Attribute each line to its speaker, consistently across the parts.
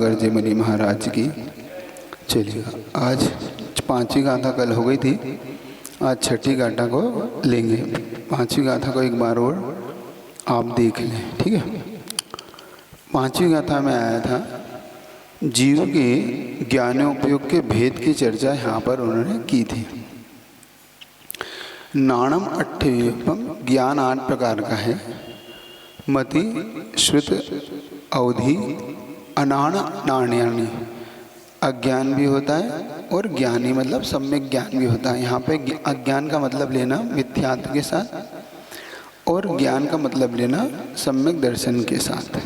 Speaker 1: गर्जे मुनि महाराज की। चलिएगा, आज पांचवी गाथा कल हो गई थी, आज छठी गाथा को लेंगे। पांचवी गाथा को एक बार और आप देख लें, ठीक है। पांचवी गाथा में आया था जीव के ज्ञानोपयोग के भेद की चर्चा यहाँ पर उन्होंने की थी। नाणम अट्ठेयपम, ज्ञान 8 प्रकार का है। मति, श्रुत, अवधि, अनाण, नाण्यानि। अज्ञान भी होता है और ज्ञानी मतलब सम्यक ज्ञान भी होता है। यहाँ पे अज्ञान का मतलब लेना मिथ्यात्व के साथ और ज्ञान का मतलब लेना सम्यक दर्शन के साथ।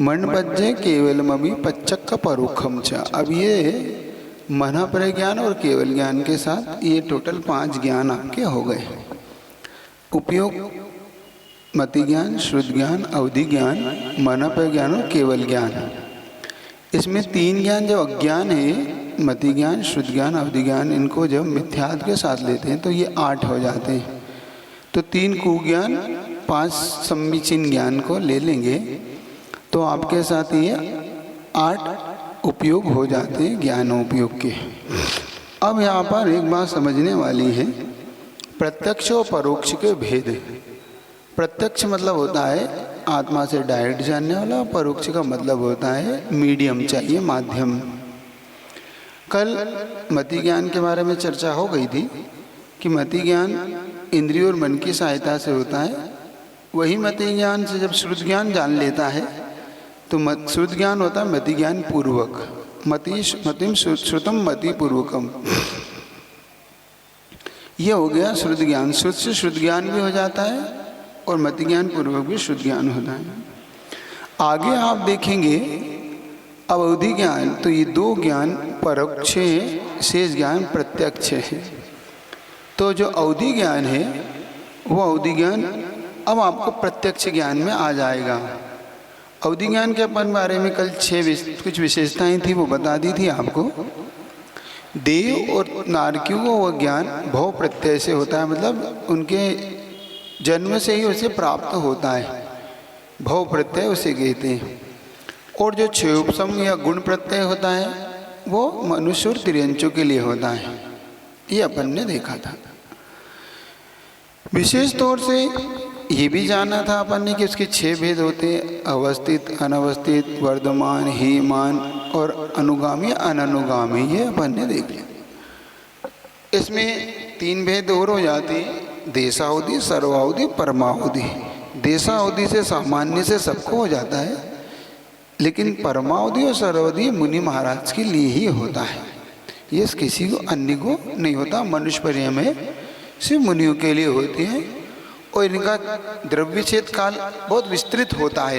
Speaker 1: मन पज्जे केवलमपि पच्चक्क परोक्षम च। अब ये मन पर ज्ञान और केवल ज्ञान के साथ ये टोटल 5 ज्ञान आपके हो गए। उपयोग मति ज्ञान, श्रुत ज्ञान, अवधि ज्ञान, मन पर ज्ञान और केवल ज्ञान। इसमें 3 ज्ञान जब अज्ञान है, मति ज्ञान, श्रुत ज्ञान, अवधि ज्ञान, इनको जब मिथ्यात्व के साथ लेते हैं तो ये 8 हो जाते हैं। तो 3 कुज्ञान, 5 सम्मीचीन ज्ञान को ले लेंगे तो आपके साथ ये 8 उपयोग हो जाते हैं ज्ञानोपयोग के। अब यहाँ पर एक बात समझने वाली है, प्रत्यक्ष और परोक्ष के भेद। प्रत्यक्ष मतलब होता है आत्मा से डायरेक्ट जानने वाला, परोक्ष का मतलब होता है मीडियम चाहिए, माध्यम। कल मति ज्ञान के बारे में चर्चा हो गई थी कि मति ज्ञान इंद्रिय और मन की सहायता से होता है। वही मति ज्ञान से जब श्रुत ज्ञान जान लेता है तो श्रुत ज्ञान होता है मति ज्ञान पूर्वक। मतिम श्रुतम मति पूर्वकम, ये हो गया श्रुत ज्ञान। श्रुत से श्रुत ज्ञान भी हो जाता है और मति ज्ञान पूर्वक भी शुद्ध ज्ञान होता है। आगे आप देखेंगे अवधि ज्ञान, तो ये 2 ज्ञान परोक्ष है, शेष ज्ञान प्रत्यक्ष है। तो जो अवधि ज्ञान है वो अवधि ज्ञान अब आपको प्रत्यक्ष ज्ञान में आ जाएगा। अवधि ज्ञान के अपन बारे में कल कुछ विशेषताएं थी, वो बता दी थी आपको। देव और नारकियों को वह ज्ञान भव प्रत्यय से होता है, मतलब उनके जन्म से ही उसे प्राप्त होता है, भव प्रत्यय उसे कहते हैं। और जो क्षयोपम या गुण प्रत्यय होता है वो मनुष्य और तिर्यंचों के लिए होता है, ये अपन ने देखा था। विशेष तौर से ये भी जाना था अपन ने कि उसके 6 भेद होते हैं, अवस्थित, अनवस्थित, वर्धमान, हीमान और अनुगामी, अननुगामी, ये अपन ने देख लिया। इसमें 3 भेद और हो जाते हैं, देशावधि, सर्वावधि, परमावधि। देशावधि से सामान्य से सबको हो जाता है, लेकिन परमावधि और सर्वावधि मुनि महाराज के लिए ही होता है, ये किसी को अन्य को नहीं होता। मनुष्य पर में सिर्फ मुनियों के लिए होती है और इनका द्रव्यच्छेद काल बहुत विस्तृत होता है।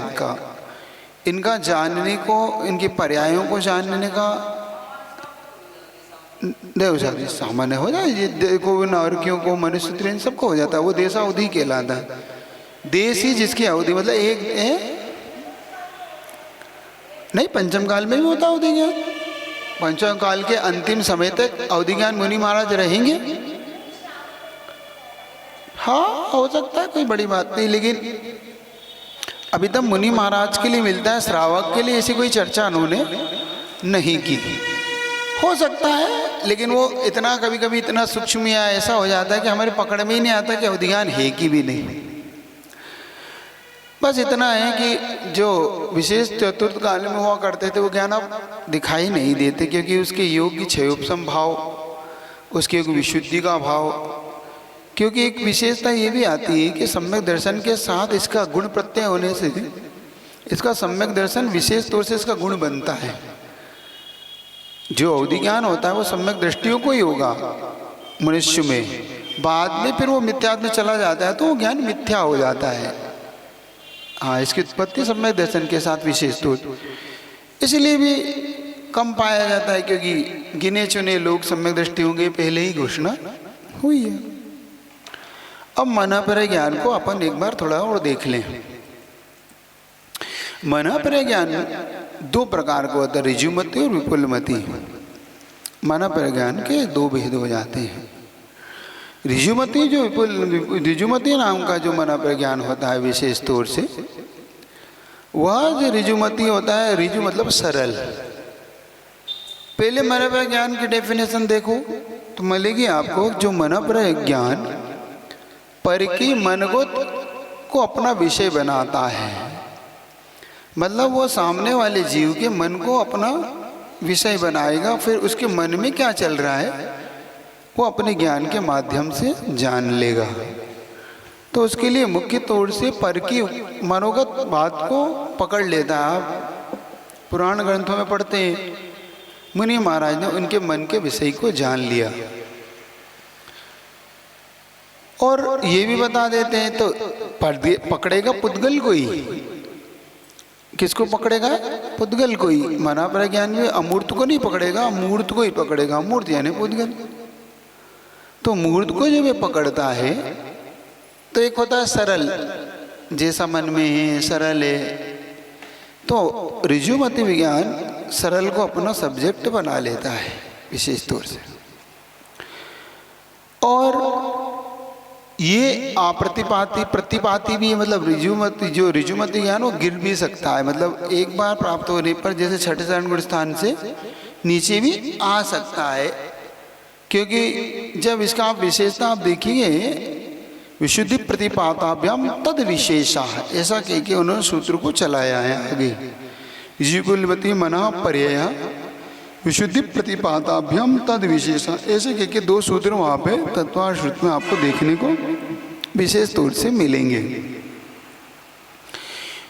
Speaker 1: इनका जानने को, इनके पर्यायों को जानने का देवशादी सामान्य हो जाए। ये देखो नारकियों को, मनुष्य त्रिन सबको हो जाता है, वो देशावधि कहलाता है। देश ही जिसकी अवधि मतलब एक है नहीं, पंचम काल में भी होता है अवधि ज्ञान। पंचम काल के अंतिम समय तक अवधि ज्ञान मुनि महाराज रहेंगे। हाँ, हो सकता है, कोई बड़ी बात नहीं, लेकिन अभी तक मुनि महाराज के लिए मिलता है, श्रावक के लिए ऐसी कोई चर्चा उन्होंने नहीं की। हो सकता है, लेकिन वो इतना कभी कभी इतना सूक्ष्म या ऐसा हो जाता है कि हमारे पकड़ में ही नहीं आता कि अवधि ज्ञान है कि भी नहीं। बस इतना है कि जो विशेष चतुर्थ काल में हुआ करते थे वो ज्ञान अब दिखाई नहीं देते, क्योंकि उसके योग की क्षयोपम भाव, उसके एक विशुद्धि का भाव। क्योंकि एक विशेषता ये भी आती है कि सम्यक दर्शन के साथ इसका गुण प्रत्यय होने से इसका सम्यक दर्शन विशेष तौर से इसका गुण बनता है। जो अवधि ज्ञान होता है वो सम्यक दृष्टियों को ही होगा मनुष्य में, बाद में फिर वो मिथ्यात्व में चला जाता है तो वो ज्ञान मिथ्या हो जाता है। हाँ, इसकी उत्पत्ति सम्यक दर्शन के साथ विशेष तौर इसलिए भी कम पाया जाता है, क्योंकि गिने चुने लोग सम्यक दृष्टि होंगे, पहले ही घोषणा हुई है। अब मना पर ज्ञान को अपन एक बार थोड़ा और देख लें। मना पर ज्ञान 2 प्रकार का होता है, ऋजुमति और विपुलमति। मना पर ज्ञान के 2 भेद हो जाते हैं। ऋजुमति ऋजुमति नाम का जो मना पर ज्ञान होता है विशेष तौर से, वह जो ऋजुमति होता है, ऋजु मतलब सरल। पहले मन पर ज्ञान की डेफिनेशन देखो तो मिलेगी आपको, जो मन पर ज्ञान पर की मनगत को अपना विषय बनाता है। मतलब वो सामने वाले जीव के मन को अपना विषय बनाएगा, फिर उसके मन में क्या चल रहा है वो अपने ज्ञान के माध्यम से जान लेगा। तो उसके लिए मुख्य तौर से पर की मनोगत बात को पकड़ लेता है। आप पुराण ग्रंथों में पढ़ते हैं, मुनि महाराज ने उनके मन के विषय को जान लिया। और ये भी बता देते हैं, तो पकड़ेगा पुद्गल को ही। किसको पकड़ेगा? पुद्गल को ही। मना पर ज्ञान में अमूर्त को नहीं पकड़ेगा, मूर्त को ही पकड़ेगा। मूर्त यानी पुद्गल। तो मूर्त को जब ये पकड़ता है तो एक होता है सरल, जैसा मन में है सरल है। तो ऋजुमति विज्ञान सरल को अपना सब्जेक्ट बना लेता है विशेष तौर से। और ये अप्रतिपाती प्रतिपाती भी है, मतलब ऋजुमति, जो ऋजुमति ज्ञान वो गिर भी सकता है। मतलब एक बार प्राप्त होने पर जैसे छठे चरण गुण स्थान से नीचे भी आ सकता है, क्योंकि जब इसका आप विशेषता आप देखिए, विशुद्धि प्रतिपाताभ्याम तद विशेषा, ऐसा कह के उन्होंने सूत्र को चलाया है आगे। ऋजुकुलवती मना पर्यय विशुद्धि प्रतिपाताभ्याम तद विशेषा, ऐसे कह के दो सूत्र वहाँ पे तत्वाश्रुत में आपको देखने को विशेष तौर से मिलेंगे।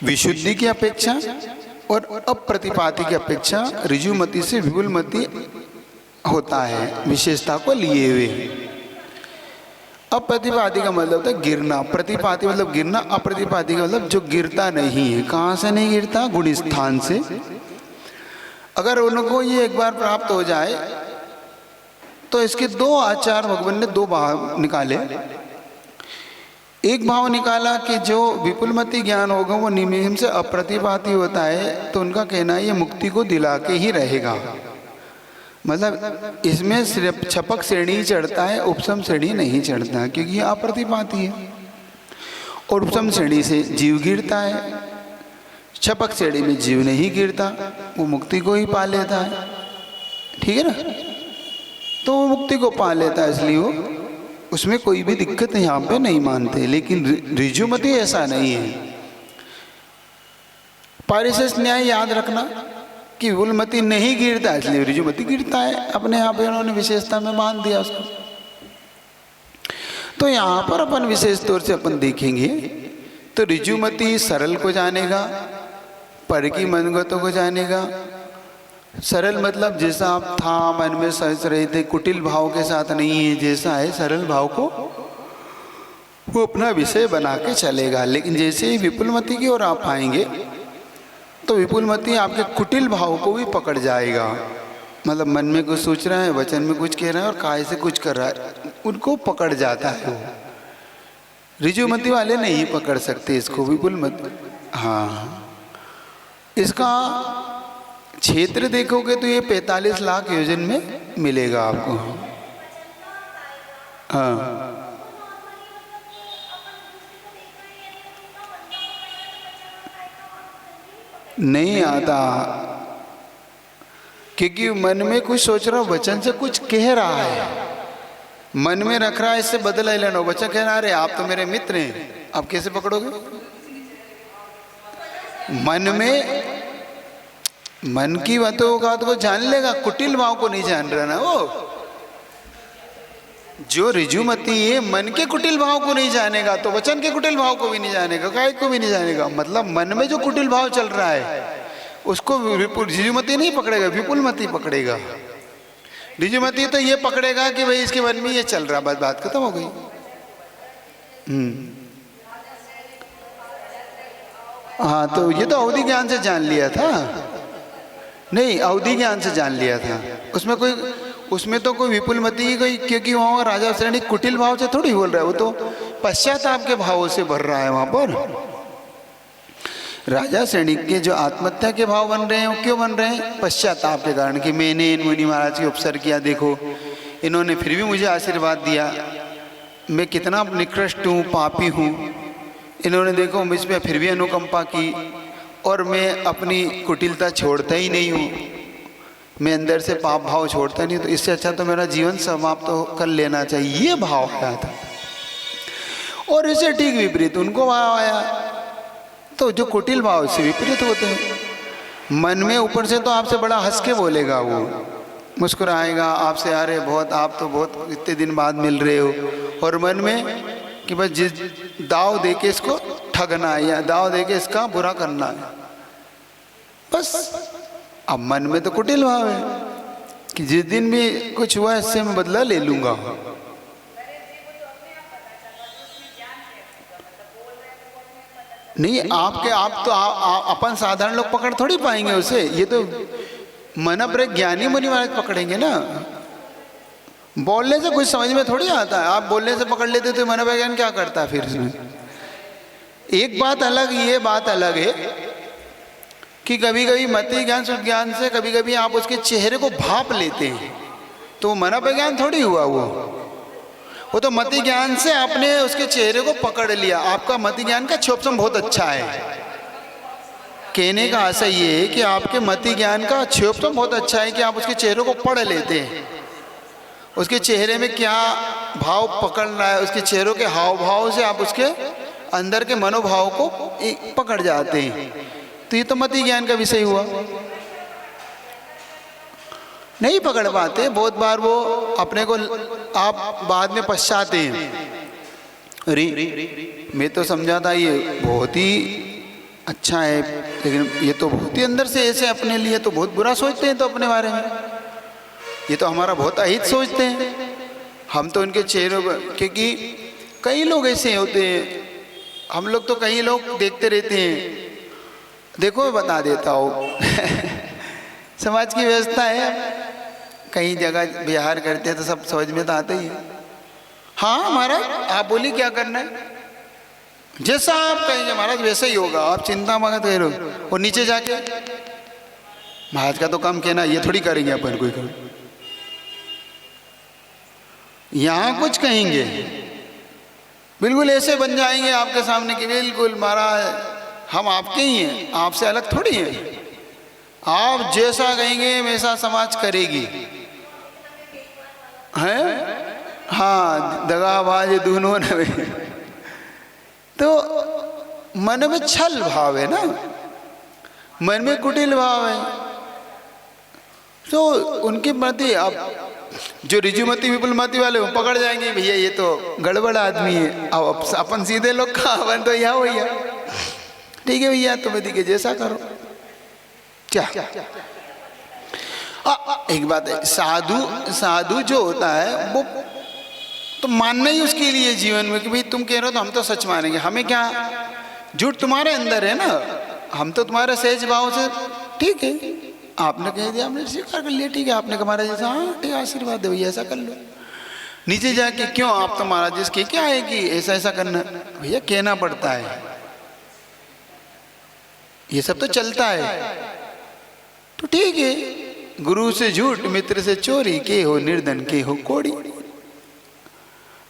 Speaker 1: विशुद्धि की अपेक्षा और अप्रतिपाती की अपेक्षा ऋजुमति से विपुलमति होता है, विशेषता को लिए हुए। अप्रतिपाती का मतलब होता है गिरना, प्रतिपाती मतलब गिरना, अप्रतिपाती का मतलब जो गिरता नहीं है। कहाँ से नहीं गिरता? गुण स्थान से। अगर उनको ये एक बार प्राप्त हो जाए तो इसके दो आचार भगवान ने दो भाव निकाले। एक भाव निकाला कि जो विपुलमति ज्ञान होगा वो निमित्त से अप्रतिपाती होता है, तो उनका कहना है ये मुक्ति को दिला के ही रहेगा। मतलब इसमें सिर्फ छपक श्रेणी ही चढ़ता है, उपसम श्रेणी नहीं चढ़ता, क्योंकि ये अप्रतिपाती है। और उपसम श्रेणी से जीव गिरता है, छपक श्रेणी में जीव नहीं गिरता, वो मुक्ति को ही पा लेता है। ठीक है ना? तो वो मुक्ति को पा लेता है, इसलिए वो उसमें कोई भी दिक्कत यहाँ पे नहीं मानते। लेकिन ऋजुमति ऐसा नहीं है। पारिशेष न्याय याद रखना कि विपुलमति नहीं गिरता, इसलिए ऋजुमति गिरता है। अपने यहाँ पे उन्होंने विशेषता में मान दिया उसको। तो यहाँ पर अपन विशेष तौर से अपन देखेंगे तो ऋजुमति सरल को जानेगा, पर की मनगतों को जानेगा। सरल मतलब जैसा आप था मन में सोच रहे थे, कुटिल भाव के साथ नहीं है, जैसा है सरल भाव को वो अपना विषय बना के चलेगा। लेकिन जैसे ही विपुलमति की ओर आप आएंगे तो विपुलमति आपके कुटिल भाव को भी पकड़ जाएगा। मतलब मन में कुछ सोच रहा है, वचन में कुछ कह रहा है और काय से कुछ कर रहा है, उनको पकड़ जाता है वो। ऋजुमति वाले नहीं पकड़ सकते इसको, विपुलमति। हाँ, इसका क्षेत्र देखोगे तो ये 45 लाख योजन में मिलेगा आपको। हाँ, नहीं आता, क्योंकि मन में कुछ सोच रहा, वचन से कुछ कह रहा है, मन में रख रहा है, इससे बदला ही लेना। वचन कह रहा है आप तो मेरे मित्र हैं, आप कैसे पकड़ोगे? मन की बातों का तो जान लेगा, कुटिल भाव को नहीं जान रहा ना वो। जो ऋजुमति है मन के कुटिल भाव को नहीं जानेगा तो वचन के कुटिल भाव को भी नहीं जानेगा, काय को भी नहीं जानेगा। मतलब मन में जो कुटिल भाव चल रहा है उसको ऋजुमति नहीं पकड़ेगा, विपुलमति पकड़ेगा। ऋजुमति तो ये पकड़ेगा कि भाई इसके मन में ये चल रहा, बस बात खत्म हो गई। हाँ, तो ये तो अवधि ज्ञान से जान लिया था। नहीं, अवधि ज्ञान से जान लिया था। उसमें तो कोई विपुलमति ही कोई, क्योंकि वहाँ राजा श्रेणी कुटिल भाव से थोड़ी बोल रहा है, वो तो पश्चाताप के भावों से भर रहा है। वहाँ पर राजा श्रेणी के जो आत्महत्या के भाव बन रहे हैं वो क्यों बन रहे हैं? पश्चाताप के कारण, कि मैंने इन मुनि महाराज के उपसर किया, देखो इन्होंने फिर भी मुझे आशीर्वाद दिया, मैं कितना निकृष्ट हूँ, पापी हूँ, इन्होंने देखो मुझ पर फिर भी अनुकंपा की, और मैं अपनी कुटिलता छोड़ता ही नहीं हूँ, मैं अंदर से पाप भाव छोड़ता नहीं, तो इससे अच्छा तो मेरा जीवन समाप्त तो कर लेना चाहिए, ये भाव आया था। और इससे ठीक विपरीत उनको भाव आया। तो जो कुटिल भाव से विपरीत होते हैं, मन में ऊपर से तो आपसे बड़ा हंस के बोलेगा, वो मुस्कुराएगा आपसे, अरे बहुत आप तो बहुत इतने दिन बाद मिल रहे हो, और मन में कि बस जिस दाव दे के इसको ठगना है या दाव दे के इसका बुरा करना है, बस। अब मन में तो कुटिल भाव है कि जिस दिन भी कुछ हुआ इससे मैं बदला ले लूंगा। नहीं, आपके आप तो अपन साधारण लोग पकड़ थोड़ी पाएंगे उसे, ये तो मन पर ज्ञानी मुनि महाराज पकड़ेंगे ना। बोलने से कुछ समझ में थोड़ी आता है, आप बोलने से पकड़ लेते तो मन पर ज्ञान क्या करता है फिर इसमें। एक बात अलग, ये बात अलग है कि कभी कभी मति ज्ञान शुद्ध ज्ञान से कभी कभी आप उसके चेहरे को भाप लेते हैं, तो मन पर ज्ञान थोड़ी हुआ, वो तो मति ज्ञान से आपने उसके चेहरे को पकड़ लिया। आपका मति ज्ञान का क्षोभसम बहुत अच्छा है। कहने का आशय ये है कि आपके मति ज्ञान का क्षोभसम बहुत अच्छा है कि आप उसके चेहरे को पढ़ लेते हैं, उसके चेहरे में क्या भाव पकड़ रहा है, उसके चेहरों के हाव भाव से आप उसके अंदर के मनोभाव को पकड़ जाते हैं। तो ये तो मति ज्ञान का विषय हुआ। नहीं पकड़ पाते, बहुत बार वो अपने को आप बाद में पछताते हैं, अरे मैं तो समझा था ये बहुत ही अच्छा है, लेकिन ये तो बहुत ही अंदर से ऐसे अपने लिए तो बहुत बुरा सोचते हैं, तो अपने बारे में ये तो हमारा बहुत अहित सोचते हैं हम तो उनके चेहरों पर। क्योंकि कई लोग ऐसे होते हैं, हम लोग तो कई लोग देखते रहते हैं। देखो मैं बता देता हूँ समाज की व्यवस्था है, कई जगह बिहार करते हैं तो सब समझ में तो आता ही है। हाँ महाराज आप बोलिए क्या करना है, जैसा आप कहेंगे महाराज वैसा ही होगा, आप चिंता मत करो। और नीचे जाके महाराज का तो काम कहना, ये थोड़ी करेंगे अपन कोई काम। यहाँ कुछ कहेंगे बिल्कुल ऐसे बन जाएंगे आपके सामने कि बिल्कुल महाराज हम आपके ही हैं, आपसे अलग थोड़ी हैं, आप जैसा कहेंगे वैसा समाज करेगी है। हाँ दगाबाज दोनों न। तो मन में छल भाव है ना, मन में कुटिल भाव है, तो उनके मति अब जो रिजुमति विपुलमति वाले वो पकड़ जाएंगे, भैया ये तो गड़बड़ आदमी है। अब अपन सीधे लोग का अपन तो यहाँ भैया ठीक है भैया तुम्हें दिखे जैसा करो क्या। एक बात है, साधु जो होता है वो तो मानना ही उसके लिए जीवन में कि भाई तुम कह रहे हो तो हम तो सच मानेंगे, हमें क्या, झूठ तुम्हारे अंदर है ना, हम तो तुम्हारे सहज भाव से ठीक है, आपने कह दिया हमने स्वीकार कर लिया, ठीक है आपने हमारा जैसा, हाँ ठीक है आशीर्वाद दे भैया ऐसा कर लो। नीचे जाके क्यों आप तो महाराज जिसके क्या है कि ऐसा ऐसा करना, भैया कहना पड़ता है, ये सब तो चलता है। तो ठीक है, गुरु से झूठ मित्र से चोरी, के हो निर्धन के हो कोड़ी।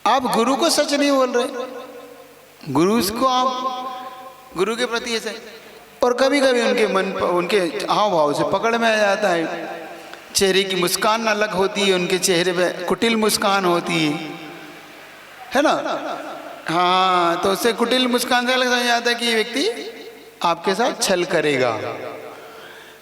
Speaker 1: आप गुरु को सच नहीं बोल रहे, गुरु को आप गुरु के प्रति ऐसे, और कभी कभी उनके मन उनके हाव भाव से पकड़ में आ जाता है। चेहरे की मुस्कान अलग होती है, उनके चेहरे पे कुटिल मुस्कान होती है ना। हाँ तो उससे कुटिल मुस्कान से अलग समझ आता है कि ये व्यक्ति आपके साथ छल करेगा।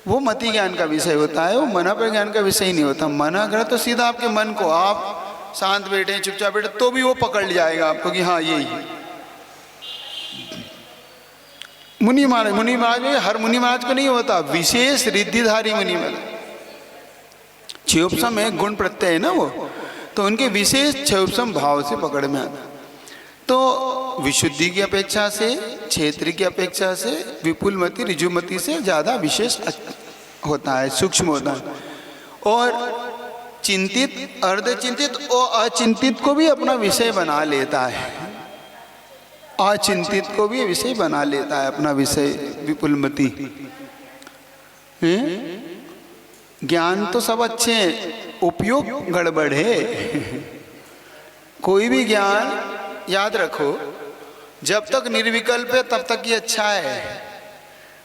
Speaker 1: वो मति ज्ञान का विषय होता है, वो मना पर ज्ञान का विषय नहीं होता। मना करे तो सीधा आपके मन को, आप शांत बैठे चुपचाप बैठे तो भी वो पकड़ जाएगा आपको कि हाँ यही। मुनि महाराज में हर मुनि महाराज को नहीं होता, विशेष रिद्धिधारी मुनि महाराज, क्षयोपसम है गुण प्रत्यय है ना वो, तो उनके विशेष क्षयोपसम भाव से पकड़ में आता। तो विशुद्धि की अपेक्षा से, क्षेत्र की अपेक्षा से विपुलमति ऋजुमति से ज़्यादा विशेष होता है, सूक्ष्म होता है। और चिंतित, अर्धचिंतित और अचिंतित को भी अपना विषय बना लेता है, अचिंतित को भी विषय बना लेता है अपना विषय विपुलमति। ज्ञान तो सब अच्छे हैं, उपयोग गड़बड़ है। कोई भी ज्ञान याद रखो, जब तक निर्विकल्प है तब तक ही अच्छा है,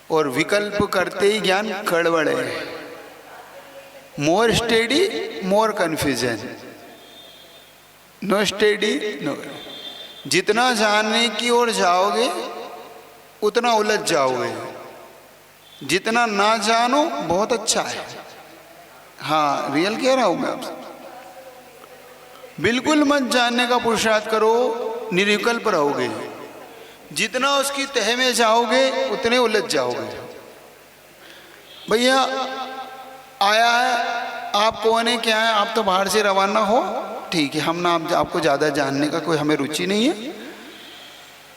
Speaker 1: और विकल्प करते ही ज्ञान गड़बड़ है। More study more confusion, no study no. जितना जानने की ओर जाओगे उतना उलझ जाओगे, जितना ना जानो बहुत अच्छा है। हाँ, रियल कह रहा हूं मैं आपसे। बिल्कुल मत जानने का पुरुषार्थ करो, निर्विकल्प रहोगे। जितना उसकी तह में जाओगे उतने उलझ जाओगे। भैया आया है, आप कौन है, क्या है, आप तो बाहर से रवाना हो, ठीक है, हम ना आपको ज़्यादा जानने का कोई हमें रुचि नहीं है।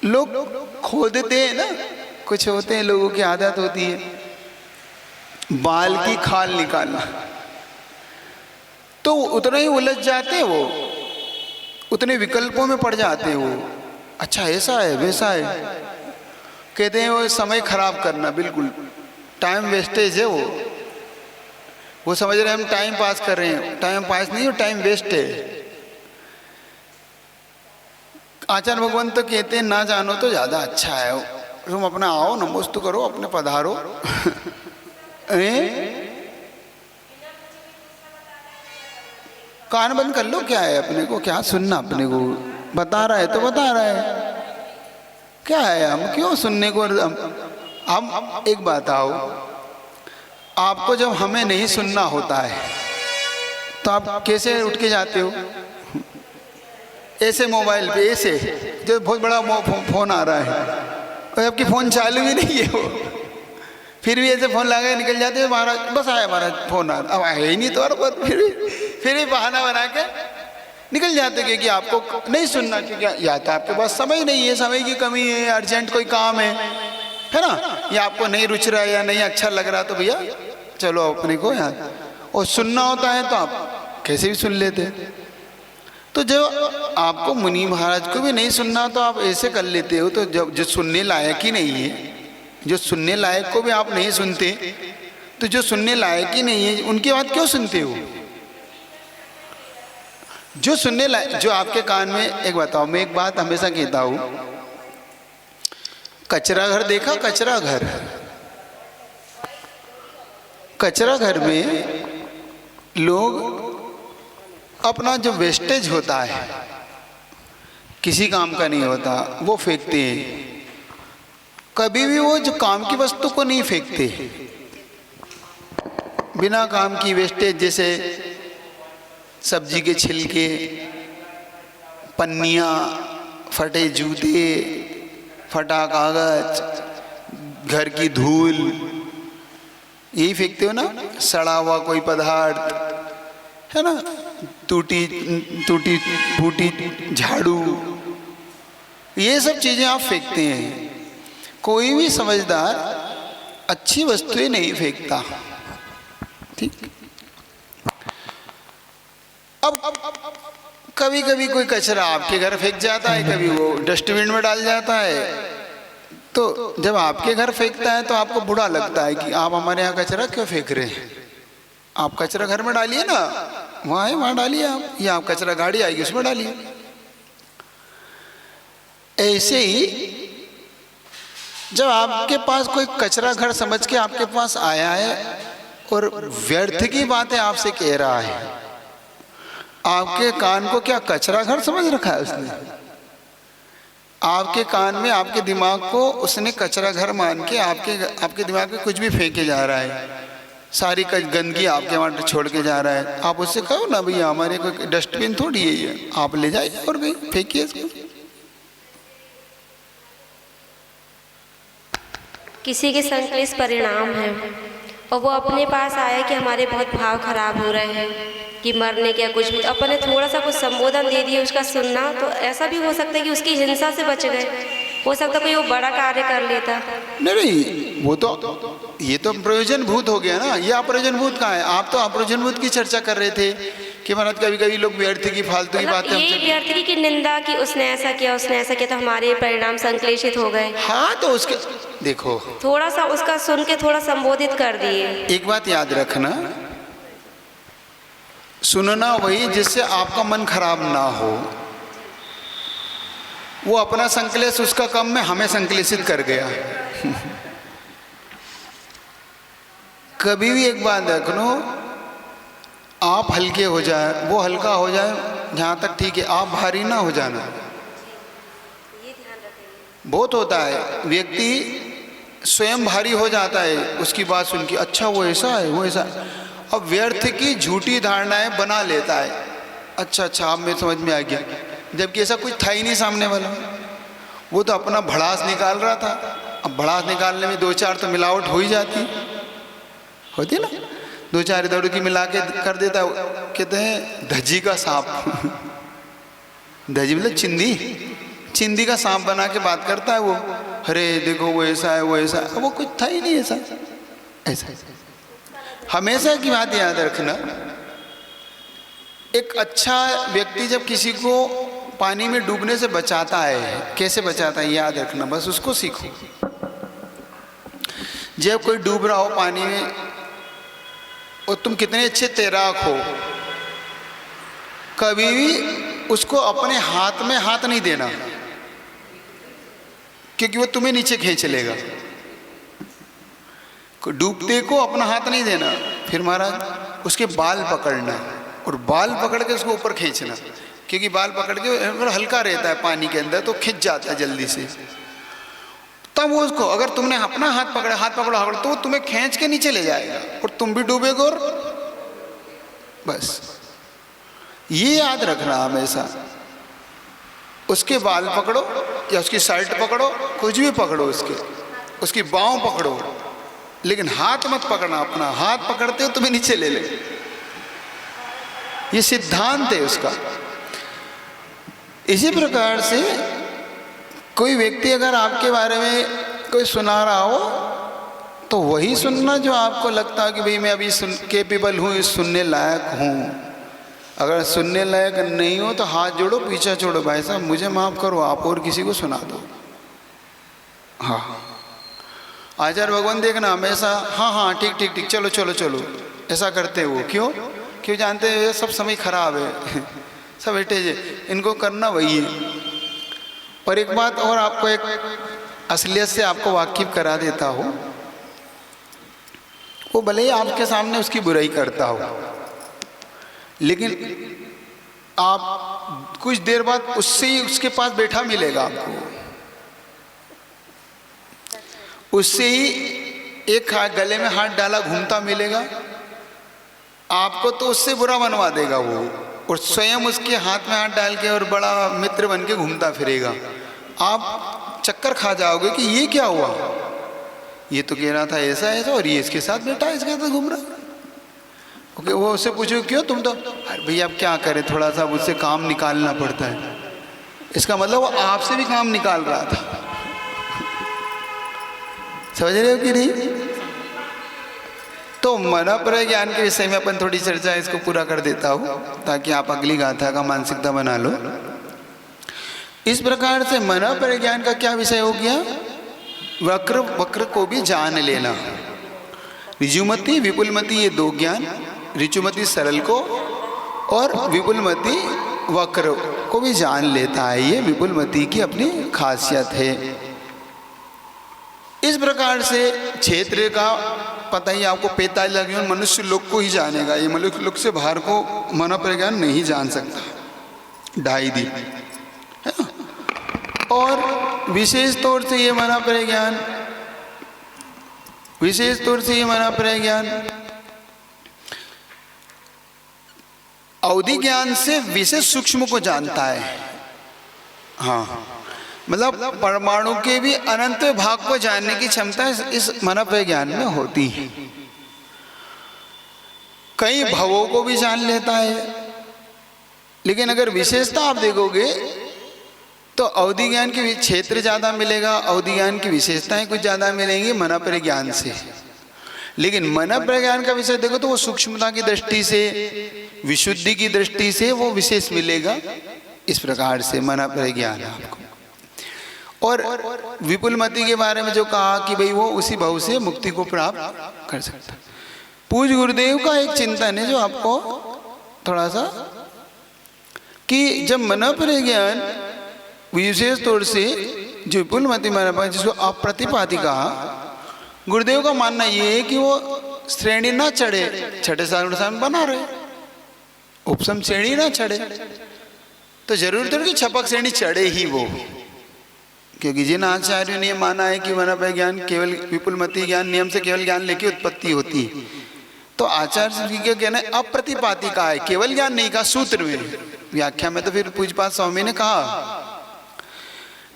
Speaker 1: लोग खोदते हैं ना, कुछ होते हैं लोगों की आदत होती है बाल की खाल निकालना, तो उतना ही उलझ जाते हैं वो, उतने विकल्पों में पड़ जाते हैं वो। अच्छा ऐसा है वैसा है, कहते हैं वो समय खराब करना, बिल्कुल टाइम वेस्टेज है वो समझ रहे हैं हम टाइम पास कर रहे हैं। टाइम पास नहीं हो, टाइम वेस्ट है। आचार्य भगवान तो कहते हैं ना जानो तो ज़्यादा अच्छा है, तुम अपना आओ नमोस्तु करो, अपने पधारो। कान बंद कर लो, क्या है अपने को, क्या सुनना, अपने को बता रहा है तो बता रहा है, क्या है, हम क्यों सुनने को। हम एक बात आओ, आपको जब हमें नहीं सुनना होता है तो आप कैसे उठ के जाते हो, ऐसे मोबाइल पे, ऐसे जो बहुत बड़ा फोन आ रहा है और आपकी फ़ोन चालू ही नहीं है वो, फिर भी ऐसे फ़ोन लगा निकल जाते हैं महाराज, बस आया महाराज फ़ोन आ रहा, अब आया ही नहीं तो, और फिर भी बहाना बना के निकल जाते क्योंकि आपको नहीं सुनना, क्योंकि या तो आपके पास समय नहीं है, समय की कमी है, अर्जेंट कोई काम है ना, या आपको नहीं रुच रहा है या नहीं अच्छा लग रहा, तो भैया चलो अपने को यार, और सुनना होता है तो आप कैसे भी सुन लेते। तो जब आपको मुनि महाराज को भी नहीं सुनना तो आप ऐसे कर लेते हो, तो जब जो सुनने लायक ही नहीं है, जो सुनने लायक को भी आप नहीं सुनते, तो जो सुनने लायक ही नहीं है उनकी बात क्यों सुनते हो। जो सुनने लायक, जो आपके कान में, एक बताओ, मैं एक बात हमेशा कहता हूँ, कचरा घर देखा, कचरा घर, कचरा घर में लोग अपना जो वेस्टेज होता है, किसी काम का नहीं होता, वो फेंकते हैं। कभी भी वो जो काम की वस्तु को नहीं फेंकते, बिना काम की वेस्टेज, जैसे सब्जी के छिलके, पन्नियाँ, फटे जूते, फटा कागज, घर की धूल, यही फेंकते हो ना, सड़ा हुआ कोई पदार्थ है ना, टूटी फूटी झाड़ू, ये सब चीज़ें आप फेंकते हैं। कोई भी समझदार अच्छी वस्तुएं नहीं फेंकता, ठीक। अब कभी कभी कोई कचरा आपके घर फेंक जाता है, कभी वो डस्टबिन में डाल जाता है, तो जब आपके घर फेंकता है तो आपको बुरा लगता है कि आप हमारे यहाँ कचरा क्यों फेंक रहे हैं। आप कचरा घर में डालिए ना, वहाँ है वहाँ डालिए आप, या आप कचरा गाड़ी आएगी उसमें डालिए। ऐसे ही जब आपके पास कोई कचरा घर समझ के आपके पास आया है और व्यर्थ की बातें आपसे कह रहा है, आपके कान को क्या कचरा घर समझ रखा है उसने? आपके कान में, आपके दिमाग को उसने कचरा घर मान के आपके दिमाग में कुछ भी फेंके जा रहा है, सारी गंदगी आपके वहाँ छोड़ के जा रहा है। आप उससे कहो ना, भैया हमारे कोई डस्टबिन थोड़ी है ये, आप ले जाइए और कहीं फेंकिए इसको।
Speaker 2: किसी के संकलित परिणाम है और वो अपने पास आया कि हमारे बहुत भाव खराब हो रहे हैं, कि मरने क्या कुछ भी, अपन ने थोड़ा सा कुछ संबोधन दे दिया, उसका सुनना, तो ऐसा भी हो सकता है कि उसकी हिंसा से बच गए, हो सकता कोई वो बड़ा कार्य कर लेता।
Speaker 1: नहीं, वो तो ये तो प्रयोजन भूत हो गया ना, ये अप्रयोजन भूत कहाँ है। आप तो अप्रयोजन भूत की चर्चा कर रहे थे कि महाराज कभी कभी लोग व्यर्थ की फालतू की बातें,
Speaker 2: ये व्यर्थ की निंदा कि उसने ऐसा किया, उसने ऐसा किया, तो हमारे परिणाम संश्लेषित हो गए।
Speaker 1: हाँ, तो उसके देखो,
Speaker 2: थोड़ा सा उसका सुन के थोड़ा संबोधित कर दिए।
Speaker 1: एक बात याद रखना, सुनना वही जिससे आपका मन खराब ना हो। वो अपना संकलेश उसका कम में हमें संकलेशित कर गया। कभी भी एक बात देख लो, आप हल्के हो जाए, वो हल्का हो जाए, जहाँ तक ठीक है, आप भारी ना हो जाना।
Speaker 2: ये ध्यान रखेंगे।
Speaker 1: बहुत होता है व्यक्ति स्वयं भारी हो जाता है उसकी बात सुन के, अच्छा वो ऐसा है, वो ऐसा है। अब व्यर्थ की झूठी धारणाएं बना लेता है। अच्छा अब मेरे समझ में आ गया, जबकि ऐसा कुछ था ही नहीं सामने वाला। वो तो अपना भड़ास निकाल रहा था। अब भड़ास निकालने में 2-4 तो मिलावट हो ही जाती, होती ना, 2-4 इधर की मिला के कर देता। कहते हैं धजी का सांप धजी मतलब चिंदी का सांप बना के बात करता है वो। अरे देखो वो ऐसा है, वो ऐसा है। वो कुछ था ही नहीं ऐसा। हमेशा की बात याद रखना, एक अच्छा व्यक्ति जब किसी को पानी में डूबने से बचाता है, कैसे बचाता है याद रखना, बस उसको सीखो। जब कोई डूब रहा हो पानी में और तुम कितने अच्छे तैराक हो, कभी भी उसको अपने हाथ में हाथ नहीं देना, क्योंकि वो तुम्हें नीचे खींच लेगा। डूबते को अपना हाथ नहीं देना, फिर महाराज उसके बाल पकड़ना और बाल पकड़ के उसको ऊपर खींचना, क्योंकि बाल पकड़ के हल्का रहता है पानी के अंदर, तो खिंच जाता है जल्दी से। तब वो उसको, अगर तुमने अपना हाथ पकड़ा तो वो तुम्हें खींच के नीचे ले जाएगा और तुम भी डूबेगे। और बस ये याद रखना हमेशा, उसके बाल पकड़ो या उसकी शर्ट पकड़ो, कुछ भी पकड़ो, उसकी बाँव पकड़ो, लेकिन हाथ मत पकड़ना। अपना हाथ पकड़ते हो तुम्हें नीचे ले ले, ये सिद्धांत है उसका। इसी प्रकार से कोई व्यक्ति अगर आपके बारे में कोई सुना रहा हो तो वही सुनना जो आपको लगता है कि भाई मैं अभी कैपेबल हूँ, सुनने लायक हूँ। अगर सुनने लायक नहीं हो तो हाथ जोड़ो, पीछा छोड़ो, भाई साहब मुझे माफ़ करो, आप और किसी को सुना दो। हाँ, आचार्य भगवान देखना हमेशा हाँ ठीक चलो ऐसा करते वो। क्यों जानते हैं सब समय खराब है सब बेटे जे इनको करना वही है। और एक बात और आपको एक असलियत से आपको वाकिफ करा देता हो, वो भले ही आपके सामने उसकी बुराई करता हो, लेकिन आप कुछ देर बाद उससे ही उसके पास बैठा मिलेगा आपको, उससे ही एक गले में हाथ डाला घूमता मिलेगा आपको, तो उससे बुरा बनवा देगा वो, और स्वयं उसके हाथ में हाथ डाल के और बड़ा मित्र बन के घूमता फिरेगा। आप चक्कर खा जाओगे कि ये क्या हुआ, ये तो कह रहा था ऐसा है, और ये इसके साथ बैठा, इसके साथ घूम रहा। ओके, वो उससे पूछो क्यों, तुम तो अरे भैया अब क्या करें, थोड़ा सा उससे काम निकालना पड़ता है। इसका मतलब वो आपसे भी काम निकाल रहा था। समझ रहे हो कि नहीं? तो मनोपर ज्ञान के विषय में अपन थोड़ी चर्चा इसको पूरा कर देता हूँ ताकि आप अगली गाथा का मानसिकता बना लो। इस प्रकार से मनोपर ज्ञान का क्या विषय हो गया, वक्र को भी जान लेना। ऋजुमति विपुलमति ये दो ज्ञान, ऋजुमति सरल को और विपुलमति वक्र को भी जान लेता है, ये विपुलमति की अपनी खासियत है। इस प्रकार से क्षेत्र का पता ही आपको 45 लाख मनुष्य लोग को ही जानेगा, ये मनुष्य लोग से बाहर को मनोपर ज्ञान नहीं जान सकता, 2.5 दिन है ना। और विशेष तौर से ये मनोपर ज्ञान अवधि ज्ञान से विशेष सूक्ष्म को जानता है। हाँ, मतलब परमाणु के भी अनंत भाग को जानने की क्षमता इस मनोपर ज्ञान में होती है। कई भवों को भी जान लेता है, लेकिन अगर विशेषता आप देखोगे तो अवधि ज्ञान के क्षेत्र ज़्यादा मिलेगा, अवधि ज्ञान की विशेषताएं कुछ ज़्यादा मिलेंगी मनोपर ज्ञान से। लेकिन मनोपर ज्ञान का विषय देखो तो वो सूक्ष्मता की दृष्टि से, विशुद्धि की दृष्टि से वो विशेष मिलेगा। इस प्रकार से मनोपर ज्ञान आपको। और विपुलमति के बारे में जो कहा कि भाई वो उसी भाव से मुक्ति को प्राप्त कर सकता है। पूज्य गुरुदेव का एक चिंतन है जो आपको थोड़ा सा, कि जब मनोपर ज्ञान विशेष तौर से जो विपुलमति मनोपर जिसको अप्रतिपाती कहा, गुरुदेव का मानना ये है कि वो श्रेणी ना चढ़े, छठे सात गुण स्थान बना रहे, उपसम श्रेणी ना चढ़े, तो जरूरी तो कि छपक श्रेणी चढ़े ही वो, क्योंकि जिन आचार्यों ने ये माना है कि वनपय ज्ञान केवल विपुलमति ज्ञान नियम से केवल ज्ञान लेके उत्पत्ति होती है, तो आचार्य जी का कहना है अप्रतिपादिका है, केवल ज्ञान नहीं कहा सूत्र में, व्याख्या में तो फिर पूज्यपाद स्वामी ने कहा,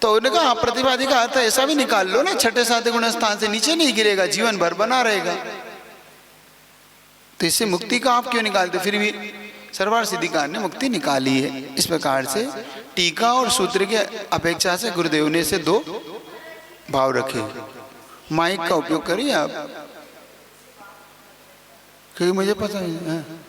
Speaker 1: तो उन्होंने कहा अप्रतिपादिका अर्थ ऐसा भी निकाल लो ना, छठे सातवें गुण स्थान से नीचे नहीं गिरेगा, जीवन भर बना रहेगा, तो इससे मुक्ति का आप क्यों निकालते? फिर भी सर्वार्थ सिद्धिकार ने मुक्ति निकाली है। इस प्रकार से टीका और सूत्र के अपेक्षा से गुरुदेव ने से दो भाव रखे। माइक का उपयोग करिए आप, क्योंकि मुझे पता नहीं है।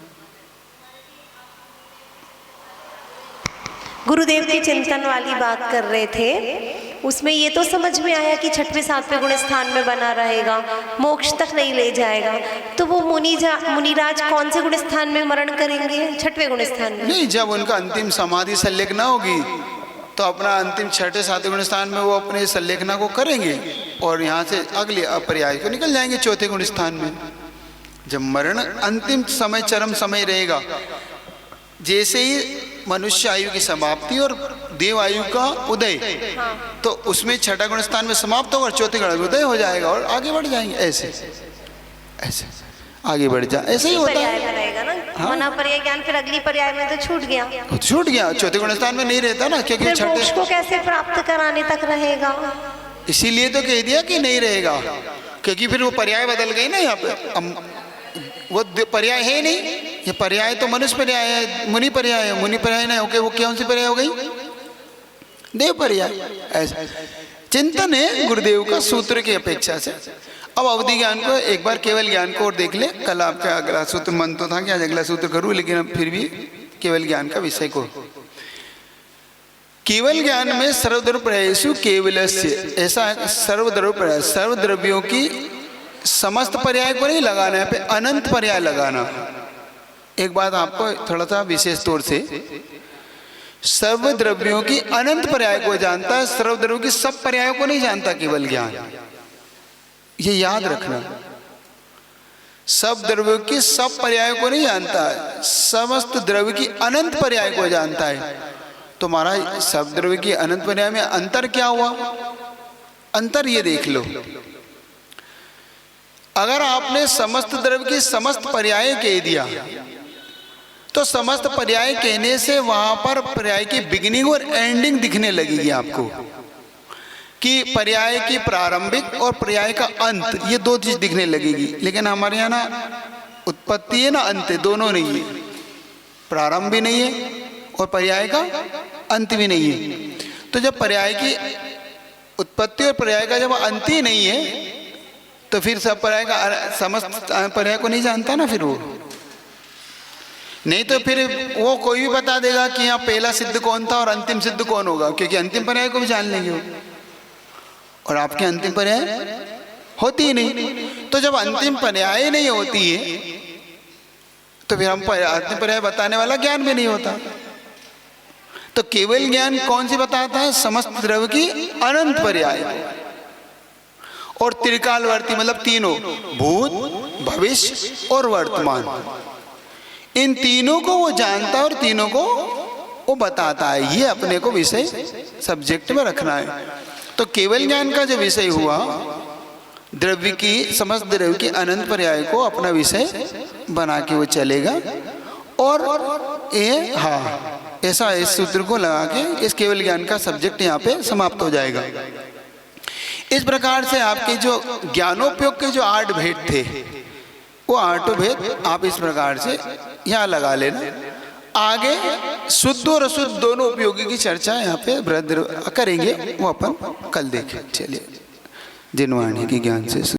Speaker 3: गुरुदेव की चिंतन वाली बात कर रहे थे, उसमें ये तो समझ में आया कि छठवें सातवें गुण स्थान में बना रहेगा, मोक्ष तक नहीं ले जाएगा, तो वो मुनिराज कौन से गुण स्थान में मरण करेंगे? छठवें गुण स्थान में
Speaker 1: नहीं, जब उनका अंतिम समाधि संलेखना होगी तो अपना अंतिम छठे सातवें गुण स्थान में वो अपने संलेखना को करेंगे और यहाँ से अगले अपर्याय को निकल जाएंगे चौथे गुण स्थान में। जब मरण अंतिम समय चरम समय रहेगा, जैसे ही मनुष्य आयु की समाप्ति और देव आयु का उदय, तो उसमें छठा गुण स्थान में समाप्त होगा और चौथे गुण उदय हो जाएगा और आगे बढ़ जाएंगे, ऐसे ऐसे आगे बढ़ जा, ऐसे ही होता है
Speaker 3: ना। मना पर्याय ज्ञान फिर अगली पर्याय में तो छूट गया,
Speaker 1: चौथे गुण स्थान में नहीं रहता ना, क्योंकि
Speaker 3: फिर मोक्ष को कैसे प्राप्त कराने तक रहेगा?
Speaker 1: इसीलिए तो कह दिया कि नहीं रहेगा, क्योंकि फिर वो पर्याय बदल गई ना, यहाँ पे वो पर्याय है नहीं, ये पर्याय तो मनुष्य पर्याय है, मुनि पर्याय है, मुनि पर्याय नहीं होके वो कौन सी पर्याय हो गई? देव पर्याय। ऐसा चिंतन है गुरुदेव का सूत्र की अपेक्षा से। अब अवधि ज्ञान को एक बार केवल ज्ञान को और देख ले। कल आपका अगला सूत्र मन तो था कि आज अगला सूत्र करूँ, लेकिन अब फिर भी केवल ज्ञान का विषय को, केवल ज्ञान में सर्वद्रव्य पर्यायेषु केवलस्य, ऐसा सर्वद्रव्य पर्याय, सर्वद्रव्यों की समस्त पर्याय को नहीं लगाना है, पे अनंत पर्याय लगाना। एक बात आपको थोड़ा सा विशेष तौर से, सर्वद्रव्यों की अनंत पर्याय को जानता है, सर्वद्रव्यों की सब पर्यायों को नहीं जानता केवल ज्ञान, ये याद रखना। सब द्रव्यों की सब पर्यायों को नहीं जानता है, समस्त द्रव्य की अनंत पर्याय को जानता है। तो महाराज सब द्रव्य की अनंत पर्याय में अंतर क्या हुआ? अंतर ये देख लो, अगर आपने समस्त द्रव्य की समस्त पर्याय कह दिया, तो समस्त पर्याय कहने से वहां पर पर्याय की बिगिनिंग और एंडिंग दिखने लगेगी आपको, कि पर्याय की प्रारंभिक और पर्याय का अंत, ये दो चीज दिखने लगेगी। लेकिन हमारे यहाँ ना उत्पत्ति है ना अंत है, दोनों नहीं है, प्रारंभ भी नहीं है और पर्याय का अंत भी नहीं है। तो जब पर्याय की उत्पत्ति और पर्याय का जब अंत ही नहीं है, तो फिर सब पर्याय का समस्त पर्याय को नहीं जानता ना, फिर वो नहीं, तो फिर वो कोई भी बता देगा कि यहाँ पहला सिद्ध कौन था और अंतिम सिद्ध कौन होगा, क्योंकि अंतिम पर्याय को भी जान लेंगे वो, और आपके अंतिम पर्याय होती ही नहीं। तो जब अंतिम पर्याय नहीं होती है, तो फिर हम अंतिम पर्याय बताने वाला ज्ञान भी नहीं होता। तो केवल ज्ञान कौन सी बताता है? समस्त द्रव्य की अनंत पर्याय और त्रिकालवर्ती, मतलब तीनों, भूत भविष्य और वर्तमान, इन तीनों को वो जानता है और तीनों को वो बताता है। ये अपने को विषय सब्जेक्ट में रखना है। तो केवल ज्ञान का जो विषय हुआ, द्रव्य की समस्त द्रव्य की अनंत पर्याय को अपना विषय बना के वो चलेगा, और ये हाँ ऐसा इस सूत्र को लगा के इस केवल ज्ञान का सब्जेक्ट यहाँ पे समाप्त हो जाएगा। इस प्रकार से आपके जो ज्ञानोपयोग के जो 8 भेद थे, वो 8 भेद आप इस प्रकार से यहाँ लगा लेना। आगे शुद्ध और अशुद्ध दोनों उपयोगी की चर्चा यहाँ पे करेंगे, वो अपन कल देखें। चलिए, जिनवाणी की ज्ञान से